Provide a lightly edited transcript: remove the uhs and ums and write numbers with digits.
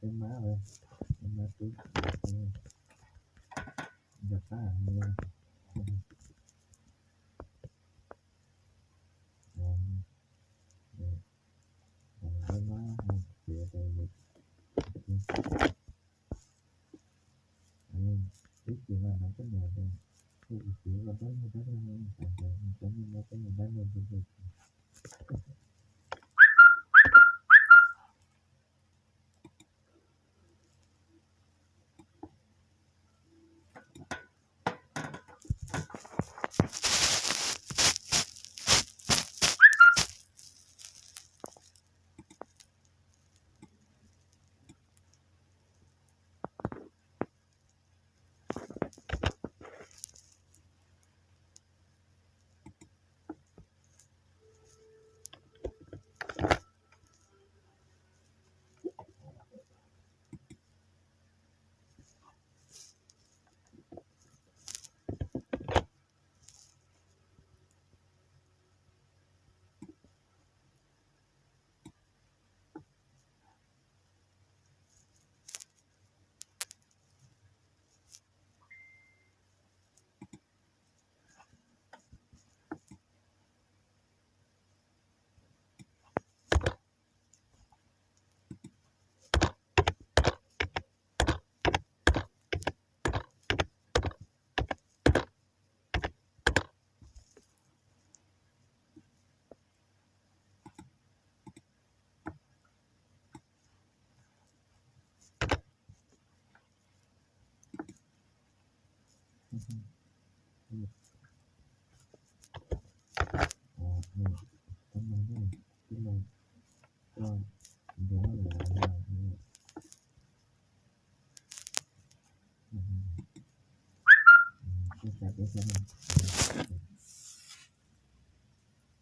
Em má rồi, em má trước, giật phá nha. Rồi, rồi, em má không chịu rồi được. Biết gì mà nó có nhà đây, cái chịu là bán nó bán nó, bán nó bán nó được. Cảm ơn rất là cảm ơn cho đúng là chia sẻ với em.